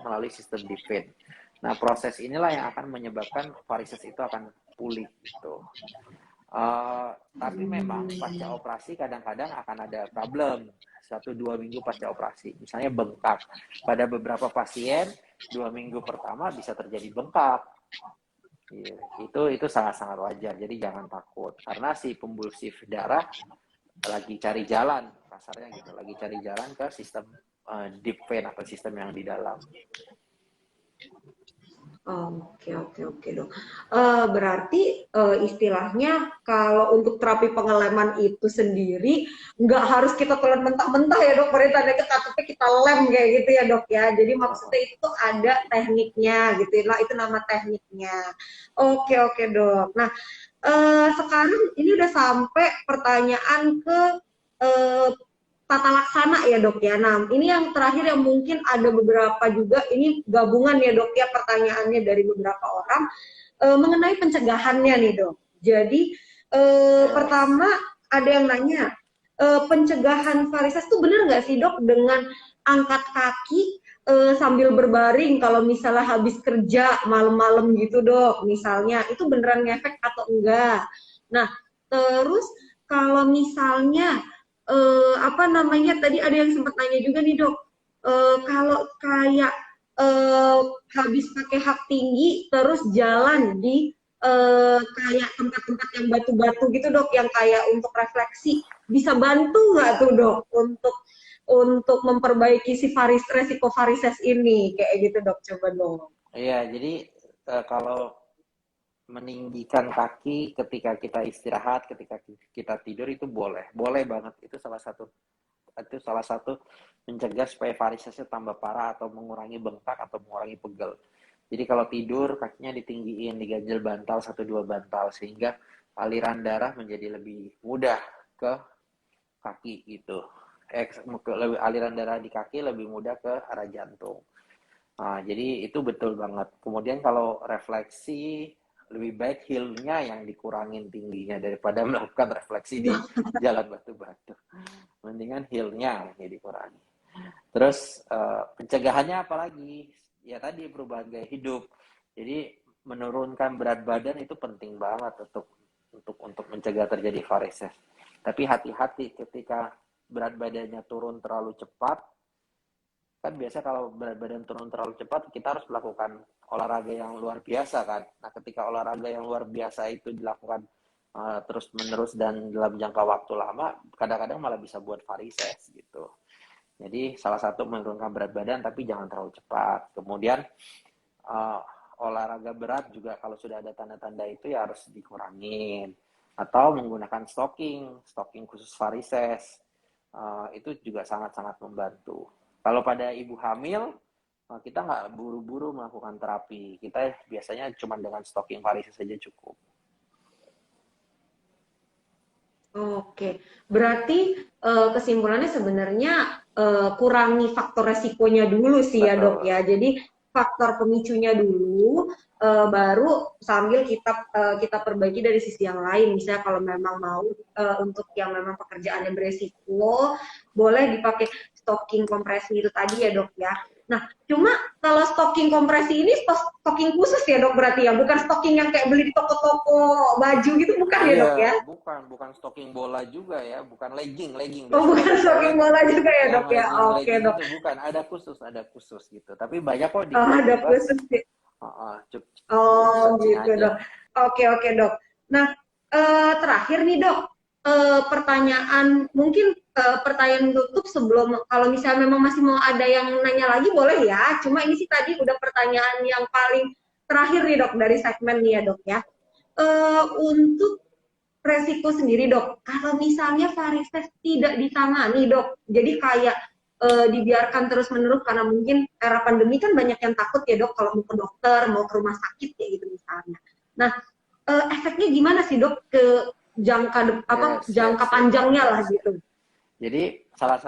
melalui sistem di vein. Nah, proses inilah yang akan menyebabkan varises itu akan pulih gitu. Tapi memang pasca operasi kadang-kadang akan ada problem 1-2 minggu pasca operasi. Misalnya bengkak. Pada beberapa pasien 2 minggu pertama bisa terjadi bengkak. Iya, itu sangat-sangat wajar. Jadi jangan takut karena si pembuluh darah lagi cari jalan, kasarnya gitu, lagi cari jalan ke sistem deep vein atau sistem yang di dalam. Oke, oke, oke dok. Berarti istilahnya kalau untuk terapi pengeleman itu sendiri nggak harus kita telan mentah-mentah ya dok. Berarti tanda katupnya kita lem kayak gitu ya dok ya. Jadi maksudnya itu ada tekniknya gitu. Nah itu nama tekniknya. Oke, oke dok. Nah sekarang ini udah sampai pertanyaan ke eh, tata laksana ya dok ya. Nah ini yang terakhir yang mungkin ada beberapa juga ini gabungan ya dok ya pertanyaannya dari beberapa orang mengenai pencegahannya nih dok. Jadi pertama ada yang nanya pencegahan varises itu benar nggak sih dok dengan angkat kaki sambil berbaring kalau misalnya habis kerja malam-malam gitu dok misalnya itu beneran ngefek atau enggak? Nah terus kalau misalnya apa namanya tadi ada yang sempat nanya juga nih dok kalau kayak eh, habis pakai hak tinggi terus jalan di kayak tempat-tempat yang batu-batu gitu dok yang kayak untuk refleksi bisa bantu nggak tuh dok untuk memperbaiki si resiko varises ini kayak gitu dok coba dong. Iya, jadi kalau meninggikan kaki ketika kita istirahat, ketika kita tidur itu boleh, boleh banget. Itu salah satu mencegah supaya varisesnya tambah parah atau mengurangi bengkak atau mengurangi pegel. Jadi kalau tidur kakinya ditinggiin, diganjel bantal 1-2 bantal sehingga aliran darah menjadi lebih mudah ke kaki gitu. aliran darah di kaki lebih mudah ke arah jantung. Nah, jadi itu betul banget. Kemudian kalau refleksi, lebih baik heel-nya yang dikurangin tingginya daripada melakukan refleksi di jalan batu-batu. Mendingan heel-nya yang dikurangi. Terus pencegahannya apalagi? Ya tadi perubahan gaya hidup. Jadi menurunkan berat badan itu penting banget untuk mencegah terjadi varises. Tapi hati-hati ketika berat badannya turun terlalu cepat. Kan biasa kalau berat badan turun terlalu cepat, kita harus melakukan olahraga yang luar biasa kan. Nah, ketika olahraga yang luar biasa itu dilakukan terus-menerus dan dalam jangka waktu lama, kadang-kadang malah bisa buat varises gitu. Jadi salah satu menurunkan berat badan tapi jangan terlalu cepat. Kemudian olahraga berat juga kalau sudah ada tanda-tanda itu ya harus dikurangin. Atau menggunakan stocking khusus varises. Itu juga sangat-sangat membantu. Kalau pada ibu hamil, kita nggak buru-buru melakukan terapi. Kita biasanya cuma dengan stocking varises saja cukup. Oke, berarti kesimpulannya sebenarnya kurangi faktor resikonya dulu sih ya dok Betul. ya. Jadi faktor pemicunya dulu, baru sambil kita perbaiki dari sisi yang lain. Misalnya kalau memang mau untuk yang memang pekerjaannya beresiko, boleh dipakai stocking kompresi itu tadi ya dok ya. Nah, cuma kalau stocking kompresi ini stocking khusus ya dok berarti ya, bukan stocking yang kayak beli di toko-toko baju gitu, bukan ya dok ya? Iya, bukan stocking bola juga ya, bukan legging Oh, biasa bukan baju stocking cewek bola juga ya yang dok ya? Oke legging dok. itu bukan, ada khusus gitu. Tapi banyak kok di Oh, Global ada Bebas, khusus ya. cukup Oh, searching gitu aja. dok. Oke dok. Nah, terakhir nih dok, pertanyaan mungkin pertanyaan tutup sebelum kalau misalnya memang masih mau ada yang nanya lagi boleh ya. Cuma ini sih tadi udah pertanyaan yang paling terakhir nih dok dari segmen nih ya dok ya. Untuk resiko sendiri dok, kalau misalnya varises tidak ditangani dok, jadi kayak dibiarkan terus-menerus karena mungkin era pandemi kan banyak yang takut ya dok kalau mau ke dokter, mau ke rumah sakit kayak gitu misalnya. Nah, efeknya gimana sih dok ke Yes, jangka yes, yes, panjangnya lah yes. gitu? Jadi salah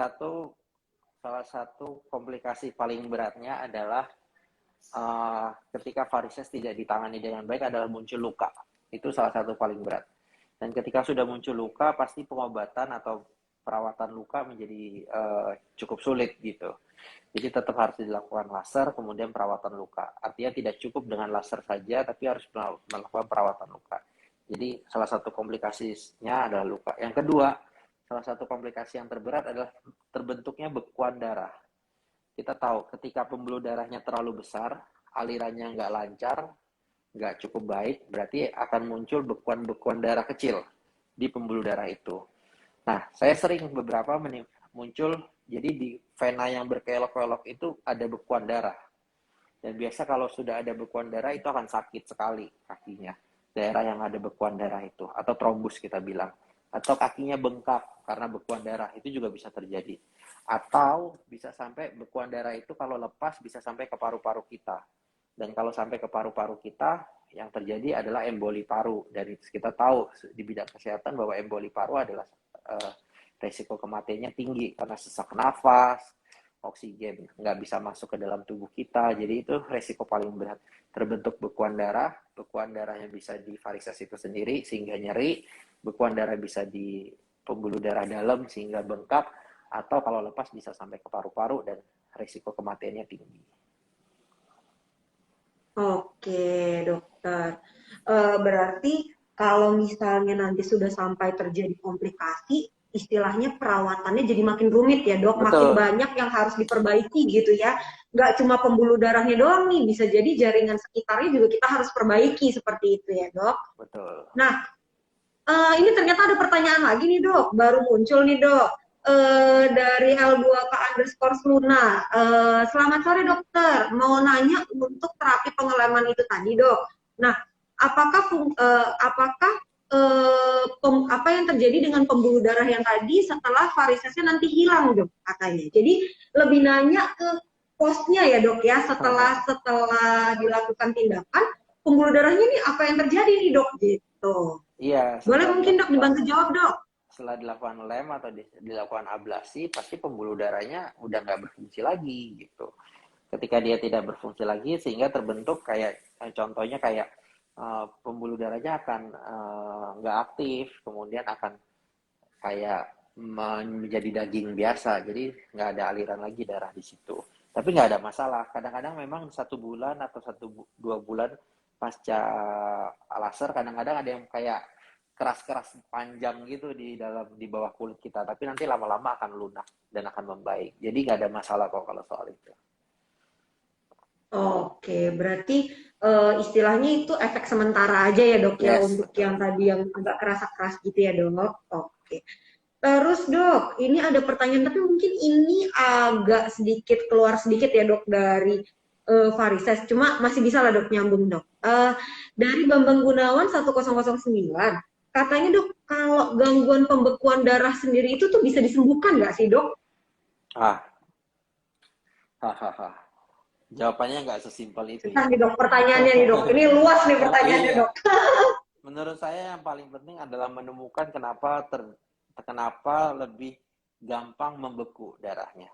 satu komplikasi paling beratnya adalah ketika varises tidak ditangani dengan baik adalah muncul luka. Itu salah satu paling berat. Dan ketika sudah muncul luka, pasti pengobatan atau perawatan luka menjadi cukup sulit gitu. Jadi tetap harus dilakukan laser, kemudian perawatan luka. Artinya tidak cukup dengan laser saja, tapi harus melakukan perawatan luka. Jadi salah satu komplikasinya adalah luka. Yang kedua, salah satu komplikasi yang terberat adalah terbentuknya bekuan darah. Kita tahu ketika pembuluh darahnya terlalu besar, alirannya nggak lancar, nggak cukup baik, berarti akan muncul bekuan-bekuan darah kecil di pembuluh darah itu. Nah, saya sering beberapa muncul, jadi di vena yang berkelok-kelok itu ada bekuan darah. Dan biasa kalau sudah ada bekuan darah itu akan sakit sekali kakinya. Daerah yang ada bekuan darah itu, atau trombus kita bilang. Atau kakinya bengkak karena bekuan darah, itu juga bisa terjadi. Atau bisa sampai bekuan darah itu kalau lepas bisa sampai ke paru-paru kita. Dan kalau sampai ke paru-paru kita, yang terjadi adalah emboli paru. Dan kita tahu di bidang kesehatan bahwa emboli paru adalah resiko kematiannya tinggi karena sesak nafas, oksigen nggak bisa masuk ke dalam tubuh kita, jadi itu resiko paling berat. Terbentuk bekuan darahnya bisa di varises itu sendiri sehingga nyeri, bekuan darah bisa di pembuluh darah dalam sehingga bengkak, atau kalau lepas bisa sampai ke paru-paru dan resiko kematiannya tinggi. Oke dokter, berarti kalau misalnya nanti sudah sampai terjadi komplikasi, istilahnya perawatannya jadi makin rumit ya dok, makin Betul, banyak yang harus diperbaiki gitu ya. Nggak cuma pembuluh darahnya doang nih, bisa jadi jaringan sekitarnya juga kita harus perbaiki seperti itu ya dok. betul. Nah, ini ternyata ada pertanyaan lagi nih dok, baru muncul nih dok. Dari L2K underscore Luna. Selamat sore dokter, mau nanya untuk terapi pengeleman itu tadi dok. Nah, apakah apa yang terjadi dengan pembuluh darah yang tadi setelah varisesnya nanti hilang dok katanya. Jadi lebih nanya ke posnya ya dok ya, setelah dilakukan tindakan pembuluh darahnya ini apa yang terjadi nih dok gitu. Iya, Boleh setelah mungkin dok dilakukan dibantu jawab dok. setelah dilakukan lem atau dilakukan ablasi, pasti pembuluh darahnya udah nggak berfungsi lagi gitu. Ketika dia tidak berfungsi lagi, sehingga terbentuk kayak contohnya kayak pembuluh darahnya akan nggak aktif, kemudian akan kayak menjadi daging biasa, jadi nggak ada aliran lagi darah di situ. Tapi nggak ada masalah. Kadang-kadang memang 1 bulan atau 1-2 bulan pasca laser, kadang-kadang ada yang kayak keras-keras panjang gitu di bawah kulit kita. Tapi nanti lama-lama akan lunak dan akan membaik. Jadi nggak ada masalah kok kalau soal itu. Oke, berarti istilahnya itu efek sementara aja ya dok ya Yes, untuk yang betul. tadi yang agak keras-keras gitu ya dok. Oke. Terus dok, ini ada pertanyaan tapi mungkin ini agak sedikit keluar sedikit ya dok dari varises. Cuma masih bisa lah dok nyambung dok. Dari Bambang Gunawan 1009, katanya dok kalau gangguan pembekuan darah sendiri itu tuh bisa disembuhkan nggak sih dok? Ah, hahaha. Jawabannya nggak sesimpel itu Susah ya. nih dok pertanyaannya nih dok. Ini luas nih pertanyaannya Iya. dok. Menurut saya yang paling penting adalah menemukan kenapa lebih gampang membeku darahnya.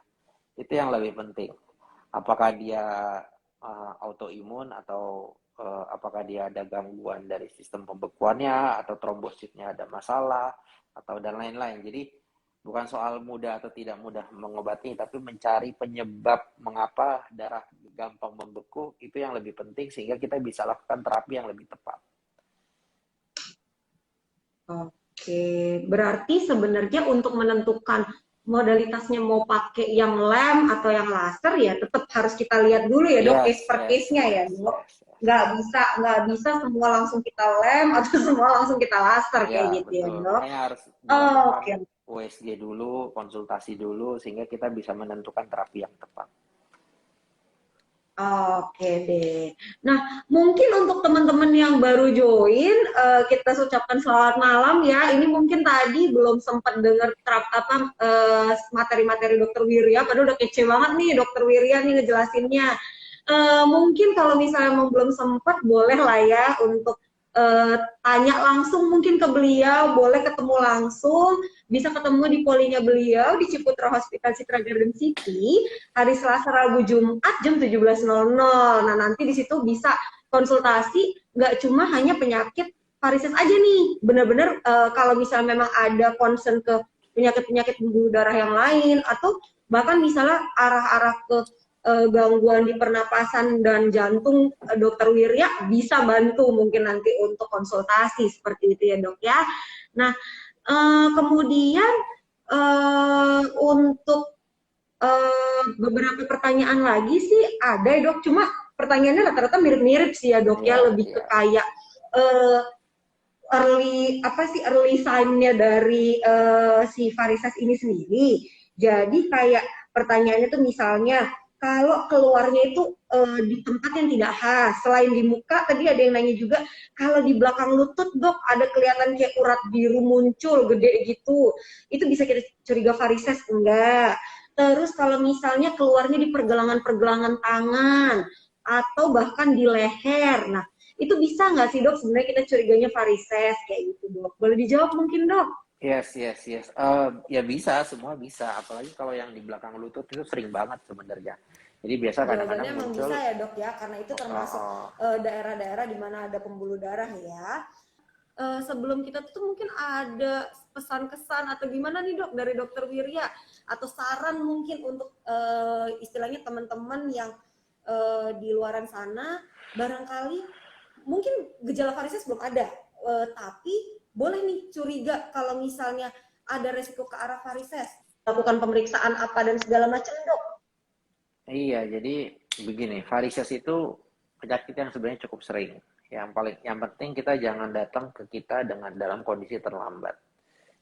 Itu yang lebih penting. Apakah dia autoimun atau apakah dia ada gangguan dari sistem pembekuannya atau trombositnya ada masalah atau dan lain-lain. Jadi bukan soal mudah atau tidak mudah mengobati, tapi mencari penyebab mengapa darah gampang membeku itu yang lebih penting sehingga kita bisa lakukan terapi yang lebih tepat. Oke, berarti sebenarnya untuk menentukan modalitasnya mau pakai yang lem atau yang laser ya tetap harus kita lihat dulu ya dok Yes, case per yes, case-nya ya yes, dok. yes, yes. Nggak bisa semua langsung kita lem atau semua langsung kita laser kayak Ya, gitu ya betul. dok. Makanya harus dilakukan Oke. USG dulu, konsultasi dulu, sehingga kita bisa menentukan terapi yang tepat. Oke deh. Nah, mungkin untuk teman-teman yang baru join, kita ucapkan selamat malam ya. Ini mungkin tadi belum sempat dengar materi-materi Dokter Wirya, padahal udah kece banget nih Dokter Wirya nih ngejelasinnya. Mungkin kalau misalnya belum sempat, boleh lah ya untuk tanya langsung mungkin ke beliau, boleh ketemu langsung, bisa ketemu di polinya beliau di Ciputra Hospital Citra Garden City hari Selasa, Rabu, Jumat jam 17.00. Nah, nanti di situ bisa konsultasi, nggak cuma hanya penyakit varises aja nih. Benar-benar kalau misalnya memang ada concern ke penyakit-penyakit pembuluh darah yang lain, atau bahkan misalnya arah-arah ke gangguan di pernapasan dan jantung, Dokter Wirya bisa bantu mungkin nanti untuk konsultasi seperti itu ya dok ya. Nah, kemudian untuk beberapa pertanyaan lagi sih ada ya dok, cuma pertanyaannya rata-rata mirip-mirip sih ya dok ya, Iya, lebih ke iya. kayak uh, early sign-nya dari si varises ini sendiri. Jadi kayak pertanyaannya tuh misalnya kalau keluarnya itu di tempat yang tidak khas, selain di muka, tadi ada yang nanya juga, kalau di belakang lutut dok ada kelihatan kayak urat biru muncul gede gitu, itu bisa kita curiga varises enggak? Terus kalau misalnya keluarnya di pergelangan-pergelangan tangan atau bahkan di leher, nah itu bisa nggak sih dok sebenarnya kita curiganya varises kayak gitu dok? Boleh dijawab mungkin dok? Yes, yes, yes. Ya bisa, semua bisa. Apalagi kalau yang di belakang lutut itu sering banget sebenarnya. Jadi biasa Jawabannya kadang-kadang emang bisa muncul, ya dok ya, karena itu termasuk daerah-daerah di mana ada pembuluh darah ya. Sebelum kita tuh mungkin ada pesan kesan atau gimana nih dok dari dokter Wirya atau saran mungkin untuk istilahnya teman-teman yang di luaran sana barangkali mungkin gejala varises belum ada, tapi boleh nih curiga kalau misalnya ada resiko ke arah varises. Lakukan pemeriksaan apa dan segala macam dok. iya, jadi begini, varises itu penyakit yang sebenarnya cukup sering. Yang penting kita jangan datang ke kita dengan dalam kondisi terlambat,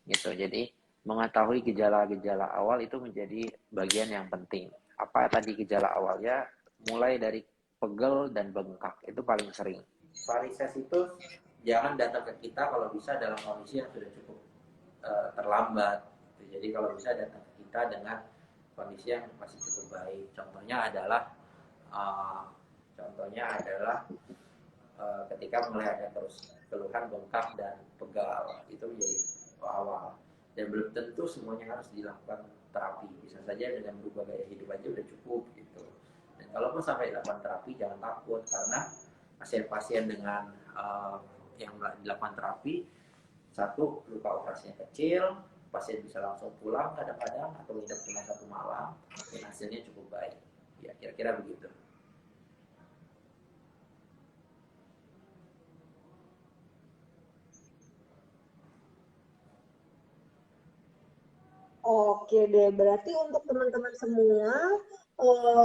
gitu. Jadi mengetahui gejala-gejala awal itu menjadi bagian yang penting. Apa tadi gejala awalnya? Mulai dari pegel dan bengkak itu paling sering. Varises itu jangan datang ke kita kalau bisa dalam kondisi yang sudah cukup terlambat. Jadi kalau bisa datang ke kita dengan kondisi yang masih cukup baik. Uh, contohnya adalah ketika mulai ada terus keluhan bengkak dan pegal itu menjadi awal. Dan belum tentu semuanya harus dilakukan terapi. Bisa saja dengan berubah gaya hidup aja udah cukup gitu. Dan kalaupun sampai dilakukan terapi, jangan takut karena pasien-pasien dengan yang dilakukan terapi, satu, luka operasinya kecil, pasien bisa langsung pulang kadang-kadang atau nginep cuma 1 malam, dan hasilnya cukup baik. Ya kira-kira begitu. Oke deh, berarti untuk teman-teman semua,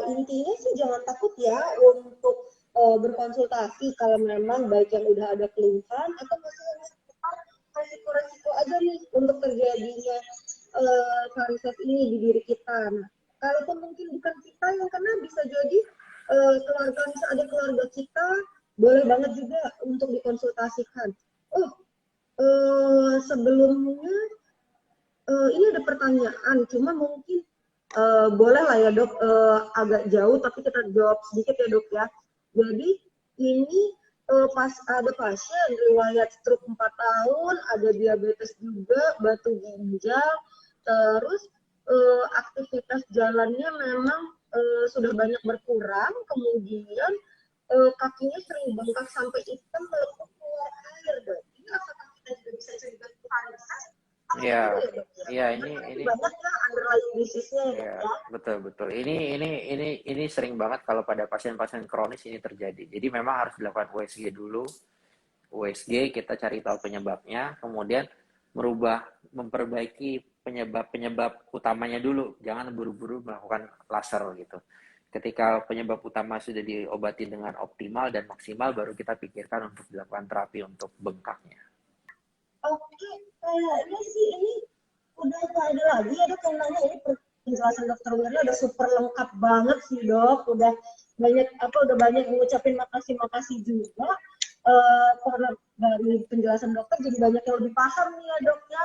intinya sih jangan takut ya untuk berkonsultasi kalau memang baik yang udah ada keluhan atau masih ada seputar resiko-resiko aja nih untuk terjadinya varises ini di diri kita. Nah, kalaupun mungkin bukan kita yang kena, bisa jadi keluarga, bisa ada keluarga kita, boleh banget juga untuk dikonsultasikan. Oh, sebelumnya ini ada pertanyaan, cuma mungkin boleh lah ya dok, agak jauh tapi kita jawab sedikit ya dok ya. Jadi ini pas ada pasien riwayat stroke 4 tahun, ada diabetes juga, batu ginjal, terus aktivitas jalannya memang sudah banyak berkurang, kemudian kakinya sering bengkak sampai hitam melepuh keluar air dok. Ini apakah kita juga bisa curiga varises? Ya, ya ini Banyak ya underlying disease-nya ya ya. betul. Ini sering banget kalau pada pasien-pasien kronis ini terjadi. Jadi memang harus dilakukan USG dulu. USG kita cari tahu penyebabnya, kemudian memperbaiki penyebab utamanya dulu. Jangan buru-buru melakukan laser gitu. Ketika penyebab utama sudah diobati dengan optimal dan maksimal, baru kita pikirkan untuk dilakukan terapi untuk bengkaknya. Oke, kayaknya sih ini udah nggak ada lagi ya dok yang nanya. Ini penjelasan dokter Wirna udah super lengkap banget sih dok. Udah banyak mengucapin makasih juga. Karena dari penjelasan dokter jadi banyak yang lebih paham nih ya dok ya.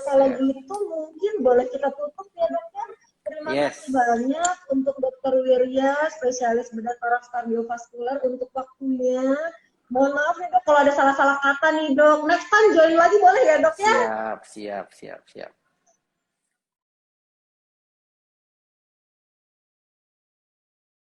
Kalau gitu mungkin boleh kita tutup ya dok ya. Terima kasih banyak untuk dokter Wirya, spesialis bedah toraks kardiovaskular untuk waktunya. Mohon maaf nih dok kalau ada salah-salah kata nih dok. Next time join lagi boleh ya dok ya? Siap.